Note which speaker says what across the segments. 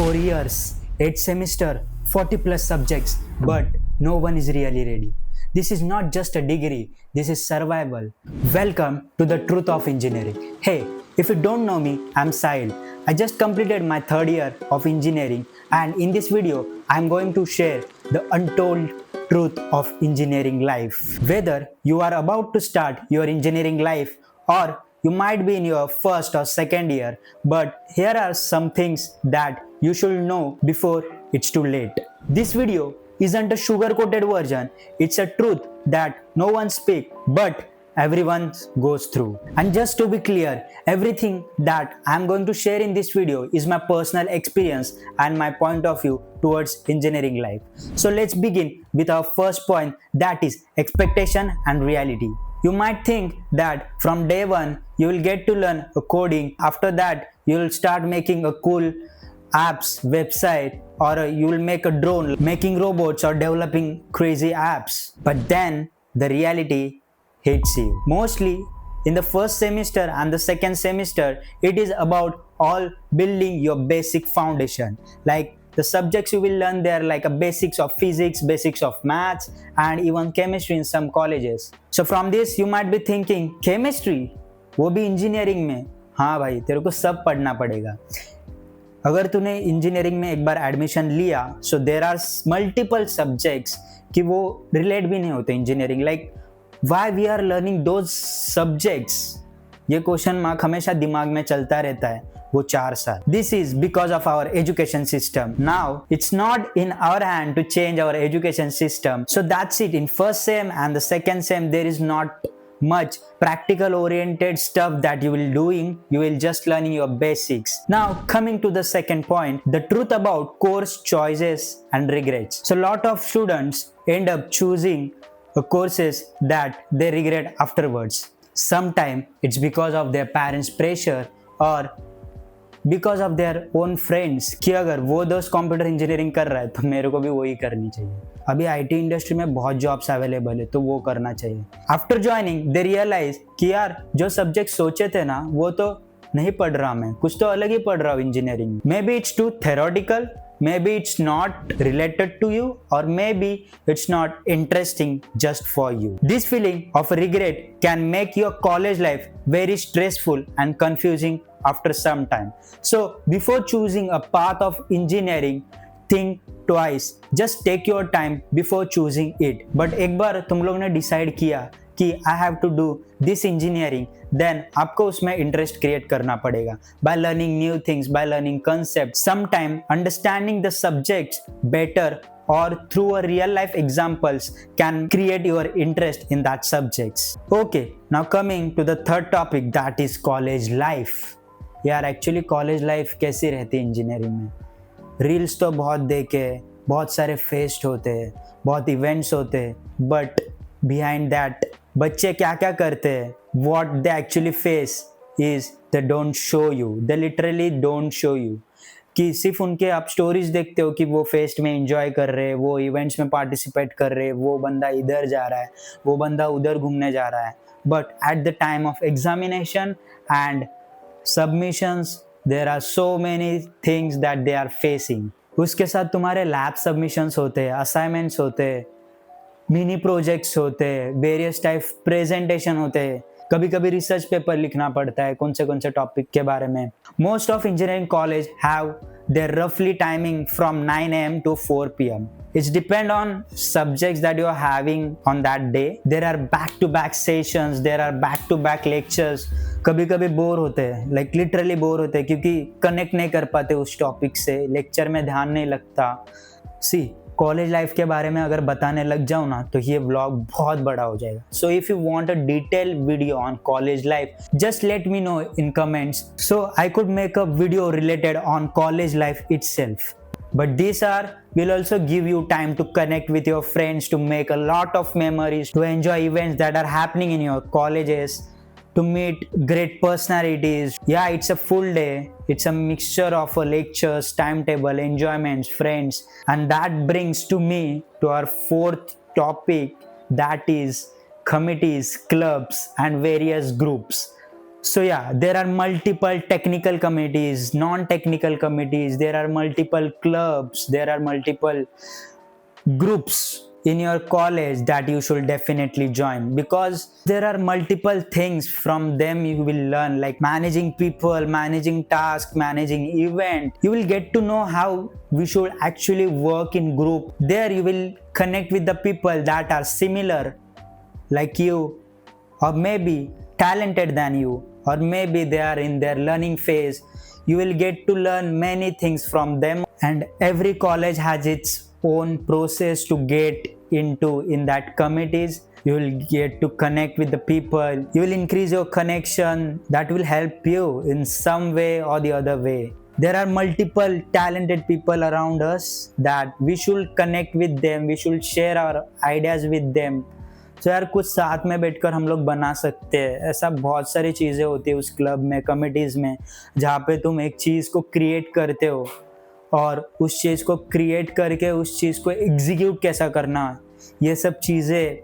Speaker 1: 4 years, 8 semester, 40 plus subjects, but no one is really ready. This is not just a degree, this is survival. Welcome to the truth of engineering. Hey, if you don't know me, I'm Sahil. I just completed my third year of engineering, and in this video, I'm going to share the untold truth of engineering life. Whether you are about to start your engineering life or you might be in your first or second year, but here are some things that you should know before it's too late. This video isn't a sugar coated version, it's a truth that no one speaks, but everyone goes through. And just to be clear, everything that I'm going to share in this video is my personal experience and my point of view towards engineering life. So let's begin with our first point, that is expectation and reality. You might think that from day one you will get to learn a coding, after that you will start making a cool apps, website, or you will make a drone, making robots or developing crazy apps. But then the reality hits you. Mostly in the first semester and the second semester, it is about all building your basic foundation. Like the subjects you will learn there, like a basics of physics, basics of maths, and even chemistry in some colleges. So from this you might be thinking, chemistry वो भी engineering में? हाँ भाई, तेरे को सब पढ़ना पड़ेगा. अगर तूने इंजीनियरिंग में एक बार एडमिशन लिया, so there are multiple subjects कि वो रिलेट भी नहीं होते engineering. Like why we are learning those subjects, ये क्वेश्चन मार्क हमेशा दिमाग में चलता रहता है वो 4 साल. This is because of our education system. Now it's not in our hand to change our education system. So that's it. In first sem and the second sem there is not much practical oriented stuff that you will doing. You will just learning your basics. Now coming to the second point, the truth about course choices and regrets. So lot of students end up choosing courses that they regret afterwards. Sometimes it's because of their parents pressure or because of their own friends कि अगर वो दोस्त computer engineering कर रहा है तो मेरे को भी वही करनी चाहिए. अभी आईटी इंडस्ट्री में बहुत जॉब्स अवेलेबल है तो वो करना चाहिए. आफ्टर ज्वाइनिंग दे रियलाइज कि यार जो सब्जेक्ट सोचे थे ना वो तो नहीं पढ़ रहा, मैं कुछ तो अलग ही पढ़ रहा हूँ engineering. Maybe it's too theoretical, maybe it's not related to you, or maybe it's not interesting just for you. This feeling of regret can make your college life very stressful and confusing after some time. So before choosing a path of engineering, think twice. Just take your time before choosing it. But एक बार तुम लोग ने decide किया कि I have to do this engineering, then आपको उसमें interest create करना पड़ेगा by learning new things, by learning concepts. Sometime understanding the subjects better or through a real life examples can create your interest in that subjects. Okay, now coming to the third topic, that is college life. यार actually college life कैसी रहती है engineering में? Reels तो बहुत देखे, बहुत सारे फेस्ट होते हैं, बहुत इवेंट्स होते हैं, बट बिहाइंड दैट बच्चे क्या क्या करते हैं, what they actually face is they don't show you. They literally don't show you. कि सिर्फ उनके आप स्टोरीज देखते हो कि वो फेस्ट में एंजॉय कर रहे हैं, वो इवेंट्स में पार्टिसिपेट कर रहे हैं, वो बंदा इधर जा रहा है, वो बंदा उधर घूमने जा रहा है. But at the time of examination and submissions there are so many things that they are facing. उसके साथ तुम्हारे लैब सबमिशंस होते हैं, असाइनमेंट्स होते हैं, मिनी प्रोजेक्ट्स होते हैं, वेरियस टाइप प्रेजेंटेशन होते हैं, कभी कभी रिसर्च पेपर लिखना पड़ता है कौन से टॉपिक के बारे में. Most of engineering college have their roughly timing from 9 a.m. to 4 p.m. It's depend on subjects that you are having on that day. There are back-to-back sessions, there are back-to-back lectures. कभी कभी bore होते हैं, like literally bore होते हैं क्योंकि connect नहीं कर पाते उस टॉपिक से, लेक्चर में ध्यान नहीं लगता. सी कॉलेज लाइफ के बारे में अगर बताने लग जाऊँ ना तो ये व्लॉग बहुत बड़ा हो जाएगा. So if you want a detail video on college life, just let me know in comments so I could make a video related on college life itself. But these will also give you time to connect with your friends, to make a lot of memories, to enjoy events that are happening in your colleges, to meet great personalities. Yeah, it's a full day. It's a mixture of lectures, timetable, enjoyments, friends. And that brings to me to our fourth topic, that is committees, clubs, and various groups. So yeah, there are multiple technical committees, non-technical committees, there are multiple clubs, there are multiple groups in your college that you should definitely join, because there are multiple things from them you will learn, like managing people, managing tasks, managing event. You will get to know how we should actually work in group. There you will connect with the people that are similar like you, or maybe talented than you, or maybe they are in their learning phase. You will get to learn many things from them, and every college has its own process to get into in that committees. You will get to connect with the people, you will increase your connection, that will help you in some way or the other way. There are multiple talented people around us that we should connect with them, we should share our ideas with them. तो यार कुछ साथ में बैठकर हम लोग बना सकते हैं, ऐसा बहुत सारी चीज़ें होती है उस क्लब में, कमिटीज़ में, जहाँ पे तुम एक चीज़ को क्रिएट करते हो और उस चीज़ को क्रिएट करके उस चीज़ को एग्जीक्यूट कैसा करना, ये सब चीज़ें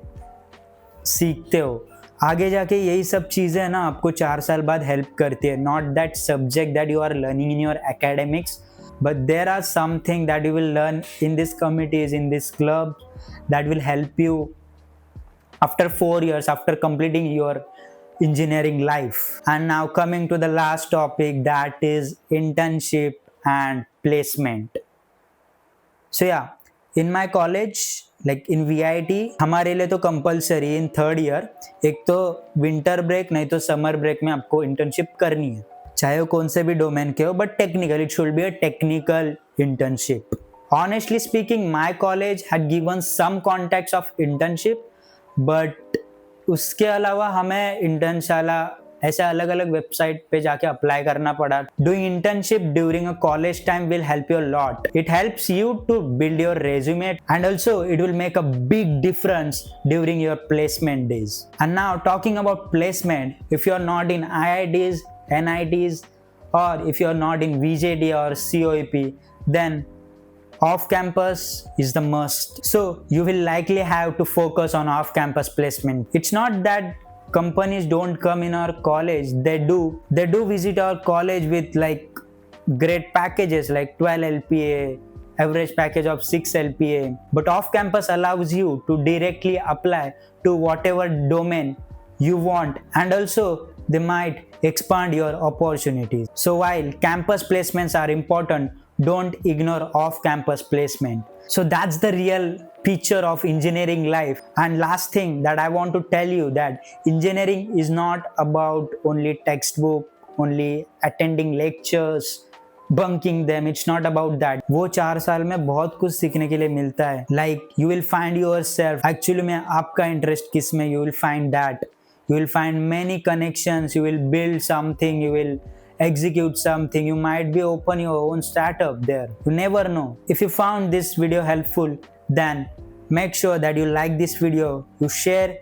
Speaker 1: सीखते हो। आगे जाके यही सब चीज़ें ना आपको 4 साल बाद हेल्प करती है। Not that subject that you are learning in your academics, but there are something that you will learn in this committees, in this club, that will help you after 4 years, after completing your engineering life. And now coming to the last topic, that is internship and placement. So yeah, in my college, like in VIT, हमारे लिए तो compulsory इन 3rd year एक तो winter break नहीं तो summer break में आपको internship करनी है, चाहे वो कौन से भी डोमेन के हो, but technical it should be a technical internship. Honestly speaking, my college had given some contacts of internship, but उसके अलावा हमें इंटर्नशाला ऐसे अलग अलग वेबसाइट पे जाके अप्लाई करना पड़ा. Doing internship during a college time will help you lot. It helps you to build your resume and also it will make a big difference during your placement days. And now talking about placement, if you are not in IITs, NITs, or if you are not in VJD or COEP, then off-campus is the must. So you will likely have to focus on off-campus placement. It's not that companies don't come in our college, they do visit our college with like great packages like 12 LPA, average package of 6 LPA, but off-campus allows you to directly apply to whatever domain you want, and also they might expand your opportunities. So while campus placements are important, don't ignore off-campus placement. So that's the real picture of engineering life. And last thing that I want to tell you, that engineering is not about only textbook, only attending lectures, bunking them. It's not about that. वो 4 साल में बहुत कुछ सीखने के लिए मिलता है. Like you will find yourself, actually में आपका इंटरेस्ट किस में, you will find that. You will find many connections, you will build something, you will execute something, you might be open your own startup there. You never know. If you found this video helpful, then make sure that you like this video, you share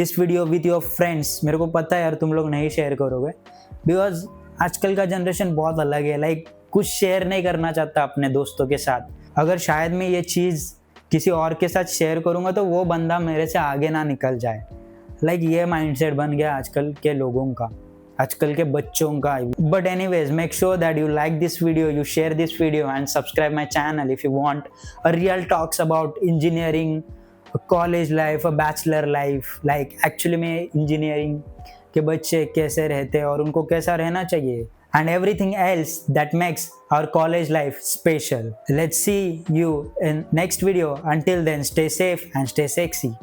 Speaker 1: this video with your friends. मेरे को पता है यार तुम लोग नहीं share करोगे, because आजकल का जनरेशन बहुत अलग है. लाइक कुछ शेयर नहीं करना चाहता अपने दोस्तों के साथ. अगर शायद मैं ये चीज़ किसी और के साथ शेयर करूँगा तो वो बंदा मेरे से आगे ना निकल जाए. लाइक ये माइंडसेट बन गया आजकल के लोगों का, आजकल के बच्चों का. But anyways, make sure that you like this video, you share this video and subscribe my channel if you want a real talks about engineering, college life, a bachelor life. Like actually में engineering के बच्चे कैसे रहते हैं और उनको कैसा रहना चाहिए, and everything else that makes our college life special. Let's see you in next video. Until then, stay safe and stay sexy.